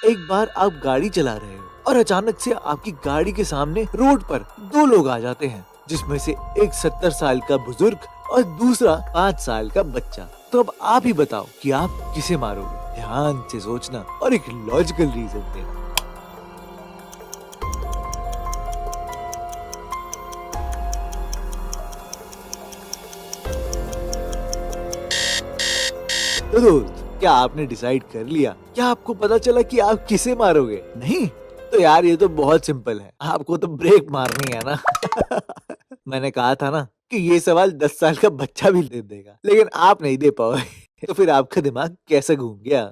एक बार आप गाड़ी चला रहे हो और अचानक से आपकी गाड़ी के सामने रोड पर दो लोग आ जाते हैं, जिसमें से एक 70 साल का बुजुर्ग और दूसरा 5 साल का बच्चा। तो अब आप ही बताओ कि आप किसे मारोगे? ध्यान से सोचना और एक लॉजिकल रीजन देना। तो दोस्त, क्या आपने डिसाइड कर लिया? क्या आपको पता चला कि आप किसे मारोगे? नहीं? तो यार ये तो बहुत सिंपल है, आपको तो ब्रेक मारनी है ना। मैंने कहा था ना कि ये सवाल 10 साल का बच्चा भी दे देगा, लेकिन आप नहीं दे पाओगे। तो फिर आपका दिमाग कैसे घूम गया?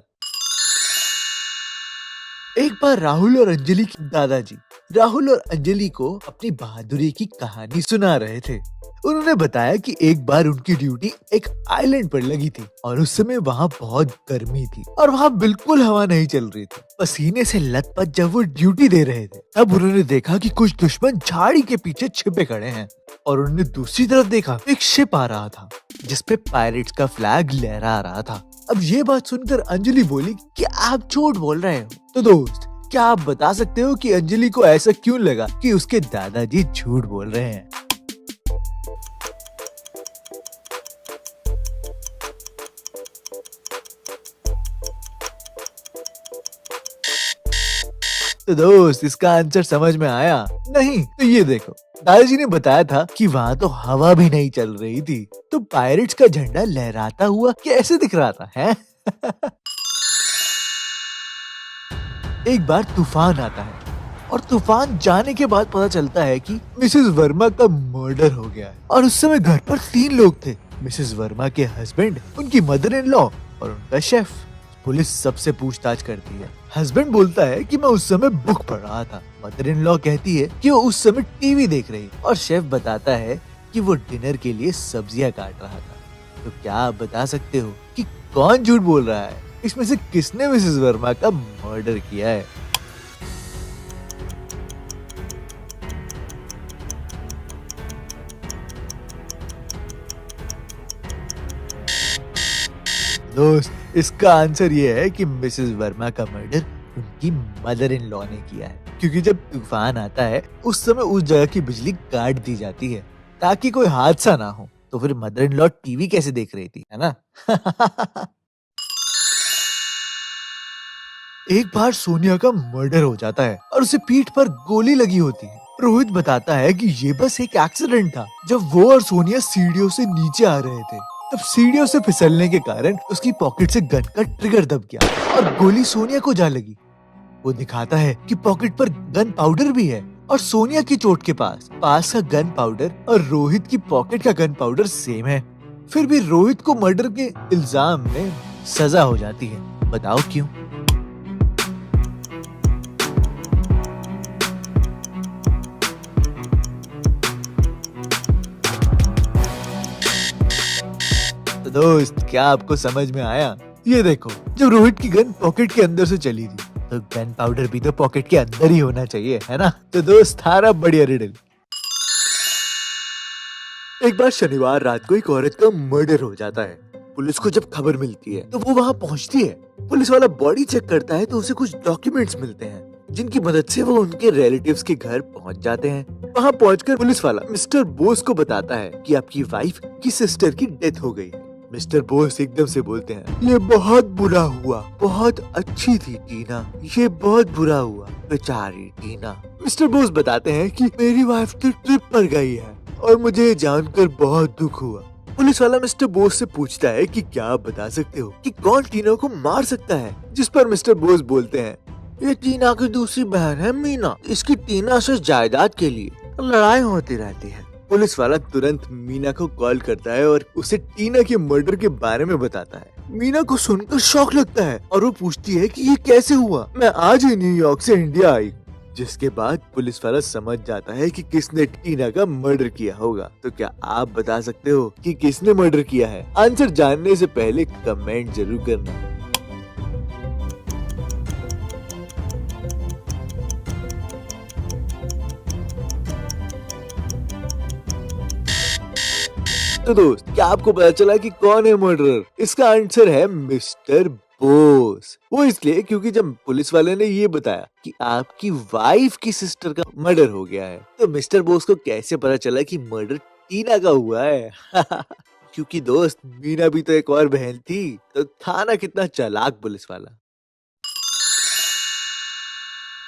एक बार राहुल और अंजलि की दादाजी राहुल और अंजलि को अपनी बहादुरी की कहानी सुना रहे थे। उन्होंने बताया कि एक बार उनकी ड्यूटी एक आइलैंड पर लगी थी और उस समय वहाँ बहुत गर्मी थी और वहाँ बिल्कुल हवा नहीं चल रही थी। पसीने से लथपथ जब वो ड्यूटी दे रहे थे, तब उन्होंने देखा कि कुछ दुश्मन झाड़ी के पीछे छिपे खड़े हैं और उन्होंने दूसरी तरफ देखा, एक शिप आ रहा था जिसपे पायरेट्स का फ्लैग लहरा रहा था। अब ये बात सुनकर अंजलि बोली कि आप झूठ बोल रहे हो। तो दोस्त, क्या आप बता सकते हो कि अंजलि को ऐसा क्यों लगा कि उसके दादाजी झूठ बोल रहे हैं? तो दोस्त, इसका आंसर समझ में आया? नहीं तो ये देखो, दादाजी ने बताया था कि वहाँ तो हवा भी नहीं चल रही थी, तो पायरेट्स का झंडा लहराता हुआ कैसे दिख रहा था, हैं? एक बार तूफान आता है और तूफान जाने के बाद पता चलता है कि मिसेस वर्मा का मर्डर हो गया है और उस समय घर पर 3 लोग थे, मिसेस वर्मा के हस्बैंड, उनकी मदर इन लॉ और उनका शेफ। पुलिस सबसे पूछताछ करती है। हस्बैंड बोलता है कि मैं उस समय बुक पढ़ रहा था। मदर इन लॉ कहती है कि वो उस समय टीवी देख रही और शेफ बताता है कि वो डिनर के लिए सब्जियां काट रहा था। तो क्या आप बता सकते हो कि कौन झूठ बोल रहा है? इसमें से किसने मिसेस वर्मा का मर्डर किया है? दोस्त, इसका आंसर ये है कि मिसेस वर्मा का मर्डर उनकी मदर इन लॉ ने किया है, क्योंकि जब तूफान आता है उस समय उस जगह की बिजली काट दी जाती है ताकि कोई हादसा ना हो। तो फिर मदर इन लॉ टीवी कैसे देख रही थी, है ना? एक बार सोनिया का मर्डर हो जाता है और उसे पीठ पर गोली लगी होती है। रोहित बताता है कि ये बस एक एक्सीडेंट था, जब वो और सोनिया सीढ़ियों से नीचे आ रहे थे। तब सीढ़ियों से फिसलने के कारण उसकी पॉकेट से गन का ट्रिगर दब गया और गोली सोनिया को जा लगी। वो दिखाता है कि पॉकेट पर गन पाउडर भी है और सोनिया की चोट के पास का गन पाउडर और रोहित की पॉकेट का गन पाउडर सेम है। फिर भी रोहित को मर्डर के इल्जाम में सजा हो जाती है। बताओ क्यों? तो दोस्त, क्या आपको समझ में आया? ये देखो, जब रोहित की गन पॉकेट के अंदर से चली थी, तो गन पाउडर भी तो पॉकेट के अंदर ही होना चाहिए, है ना? तो दोस्त, थारा बढ़िया रिडल। एक बार शनिवार रात को एक औरत का मर्डर हो जाता है। पुलिस को जब खबर मिलती है तो वो वहाँ पहुँचती है। पुलिस वाला बॉडी चेक करता है तो उसे कुछ डॉक्यूमेंट्स मिलते हैं, जिनकी मदद से वो उनके रिलेटिव्स के घर पहुँच जाते हैं। वहाँ पहुँचकर पुलिस वाला मिस्टर बोस को बताता है कि आपकी वाइफ की सिस्टर की डेथ हो गई है। मिस्टर बोस एकदम से बोलते हैं, ये बहुत बुरा हुआ, बहुत अच्छी थी टीना, ये बहुत बुरा हुआ, बेचारी टीना। मिस्टर बोस बताते हैं कि मेरी वाइफ तो ट्रिप पर गई है और मुझे जानकर बहुत दुख हुआ। पुलिस वाला मिस्टर बोस से पूछता है कि क्या आप बता सकते हो कि कौन टीना को मार सकता है? जिस पर मिस्टर बोस बोलते हैं, ये टीना की दूसरी बहन है मीना, इसकी टीना से जायदाद के लिए लड़ाई होती रहती है। पुलिस वाला तुरंत मीना को कॉल करता है और उसे टीना के मर्डर के बारे में बताता है। मीना को सुनकर शॉक लगता है और वो पूछती है कि ये कैसे हुआ? मैं आज ही न्यूयॉर्क से इंडिया आई। जिसके बाद पुलिस वाला समझ जाता है कि किसने टीना का मर्डर किया होगा। तो क्या आप बता सकते हो कि किसने मर्डर किया है? आंसर जानने से पहले कमेंट जरूर करना। तो दोस्त, क्या आपको पता चला कि कौन है मर्डरर? इसका आंसर है मिस्टर बोस। वो इसलिए क्योंकि जब पुलिस वाले ने ये बताया कि आपकी वाइफ की सिस्टर का मर्डर हो गया है, तो मिस्टर बोस को कैसे पता चला कि मर्डर टीना का हुआ है। क्योंकि दोस्त, मीना भी तो एक और बहन थी, तो था ना कितना चालाक पुलिस वाला।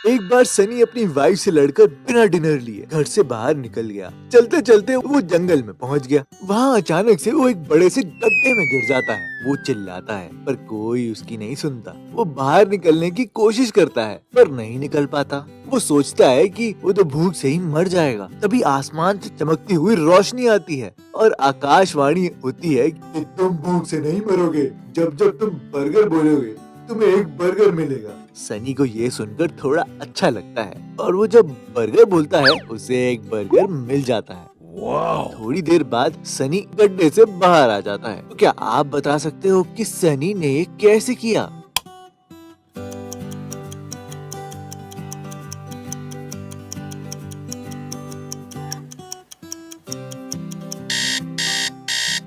एक बार सनी अपनी वाइफ से लड़कर बिना डिनर लिए घर से बाहर निकल गया। चलते चलते वो जंगल में पहुंच गया। वहाँ अचानक से वो एक बड़े से गड्ढे में गिर जाता है। वो चिल्लाता है पर कोई उसकी नहीं सुनता। वो बाहर निकलने की कोशिश करता है पर नहीं निकल पाता। वो सोचता है कि वो तो भूख से ही मर जाएगा। तभी आसमान से चमकती हुई रोशनी आती है और आकाशवाणी होती है कि तुम भूख से नहीं मरोगे, जब जब तुम बर्गर बोलोगे तुम्हें एक बर्गर मिलेगा। सनी को ये सुनकर थोड़ा अच्छा लगता है और वो जब बर्गर बोलता है उसे एक बर्गर मिल जाता है। वाह! थोड़ी देर बाद सनी गड्ढे से बाहर आ जाता है। तो क्या आप बता सकते हो कि सनी ने ये कैसे किया?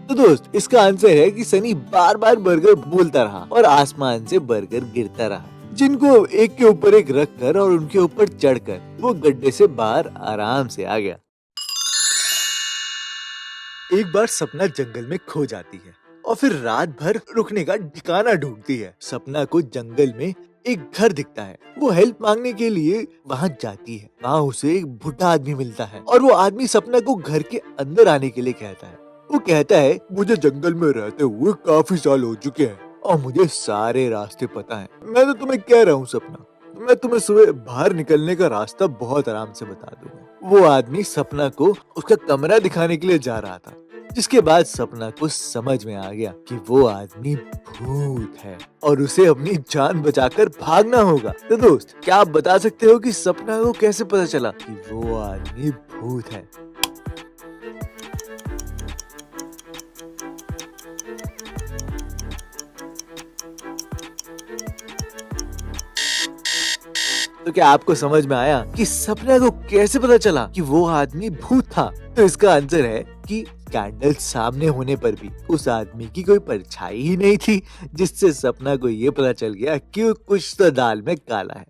तो दोस्त, इसका आंसर है कि सनी बार बार बर्गर बोलता रहा और आसमान से बर्गर गिरता रहा, जिनको एक के ऊपर एक रखकर और उनके ऊपर चढ़कर वो गड्ढे से बाहर आराम से आ गया। एक बार सपना जंगल में खो जाती है और फिर रात भर रुकने का ठिकाना ढूंढती है। सपना को जंगल में एक घर दिखता है। वो हेल्प मांगने के लिए वहाँ जाती है। वहाँ उसे एक बूढ़ा आदमी मिलता है और वो आदमी सपना को घर के अंदर आने के लिए कहता है। वो कहता है, मुझे जंगल में रहते हुए काफी साल हो चुके हैं और मुझे सारे रास्ते पता हैं। मैं तो तुम्हें कह रहा हूँ सपना, मैं तुम्हें सुबह बाहर निकलने का रास्ता बहुत आराम से बता दूंगा। वो आदमी सपना को उसका कमरा दिखाने के लिए जा रहा था, जिसके बाद सपना को समझ में आ गया कि वो आदमी भूत है और उसे अपनी जान बचाकर भागना होगा। तो दोस्त, क्या आप बता सकते हो कि सपना को कैसे पता चला कि वो आदमी भूत है? तो क्या आपको समझ में आया कि सपना को कैसे पता चला कि वो आदमी भूत था? तो इसका आंसर है कि कैंडल सामने होने पर भी उस आदमी की कोई परछाई ही नहीं थी, जिससे सपना को ये पता चल गया कि कुछ तो दाल में काला है।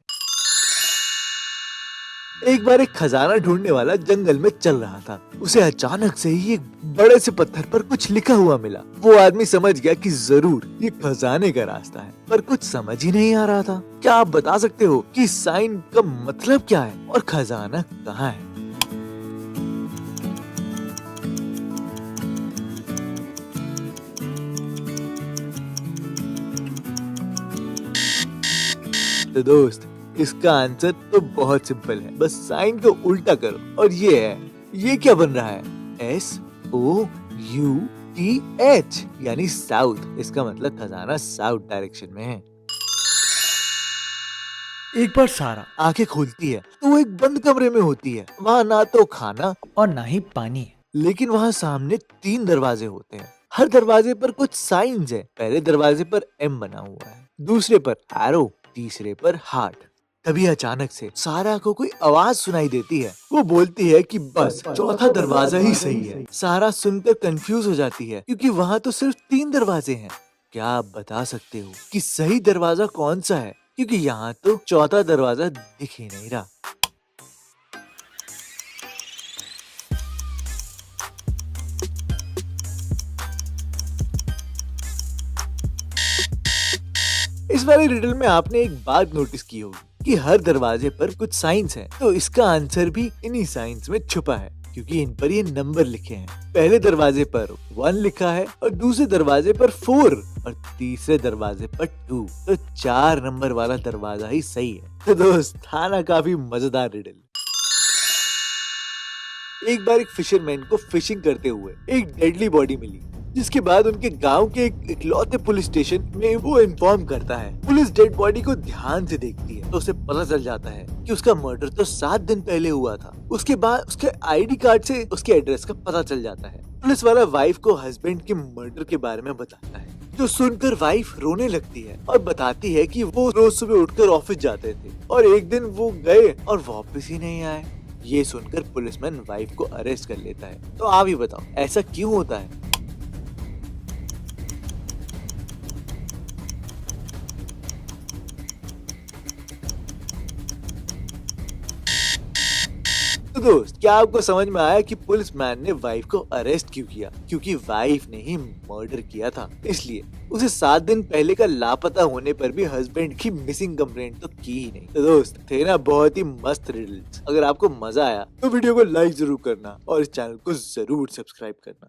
एक बार एक खजाना ढूंढने वाला जंगल में चल रहा था। उसे अचानक से ही एक बड़े से पत्थर पर कुछ लिखा हुआ मिला। वो आदमी समझ गया कि जरूर ये खजाने का रास्ता है, पर कुछ समझ ही नहीं आ रहा था। क्या आप बता सकते हो कि इस साइन का मतलब क्या है और खजाना कहाँ है? तो दोस्त, इसका आंसर तो बहुत सिंपल है। बस साइन को उल्टा करो और ये है। ये क्या बन रहा है? SOUTH, यानी साउथ। इसका मतलब खजाना साउथ डायरेक्शन में है। एक बार सारा आंखें खोलती है तो वो एक बंद कमरे में होती है। वहाँ ना तो खाना और ना ही पानी है। लेकिन वहाँ सामने 3 दरवाजे होते हैं। हर दरवाजे पर कुछ साइंस है। पहले दरवाजे पर M बना हुआ है, दूसरे पर एरो, तीसरे पर हार्ट। तभी अचानक से सारा को कोई आवाज सुनाई देती है। वो बोलती है कि बस चौथा दरवाजा ही सही है। सारा सुनकर कंफ्यूज हो जाती है क्योंकि वहाँ तो सिर्फ 3 दरवाजे हैं। क्या आप बता सकते हो कि सही दरवाजा कौन सा है? क्योंकि यहाँ तो चौथा दरवाजा दिख ही नहीं रहा। इस वाले रिडल में आपने एक बात नोटिस की होगी कि हर दरवाजे पर कुछ साइंस हैं। तो इसका आंसर भी इन्हीं साइंस में छुपा है, क्योंकि इन पर ये नंबर लिखे हैं। पहले दरवाजे पर 1 लिखा है और दूसरे दरवाजे पर 4 और तीसरे दरवाजे पर 2। तो 4 नंबर वाला दरवाजा ही सही है। तो दोस्त, था ना काफी मजेदार रिडल। एक बार एक फिशरमैन को फिशिंग करते हुए एक डेडली बॉडी मिली, जिसके बाद उनके गांव के एक इकलौते पुलिस स्टेशन में वो इन्फॉर्म करता है। पुलिस डेड बॉडी को ध्यान से देखती है तो उसे पता चल जाता है कि उसका मर्डर तो 7 दिन पहले हुआ था। उसके बाद उसके आईडी कार्ड से उसके एड्रेस का पता चल जाता है। पुलिस वाला वाइफ को हस्बैंड के मर्डर के बारे में बताता है, जो सुनकर वाइफ रोने लगती है और बताती है कि वो रोज सुबह उठकर ऑफिस जाते थे और एक दिन वो गए और वापस ही नहीं आए। ये सुनकर पुलिसमैन वाइफ को अरेस्ट कर लेता है। तो आप ही बताओ, ऐसा क्यों होता है? तो दोस्त, क्या आपको समझ में आया कि पुलिस मैन ने वाइफ को अरेस्ट क्यों किया? क्योंकि वाइफ ने ही मर्डर किया था, इसलिए उसे 7 दिन पहले का लापता होने पर भी हस्बैंड की मिसिंग कंप्लेंट तो की ही नहीं। तो दोस्त, थे ना बहुत ही मस्त रिडल्स। अगर आपको मजा आया तो वीडियो को लाइक जरूर करना और इस चैनल को जरूर सब्सक्राइब करना।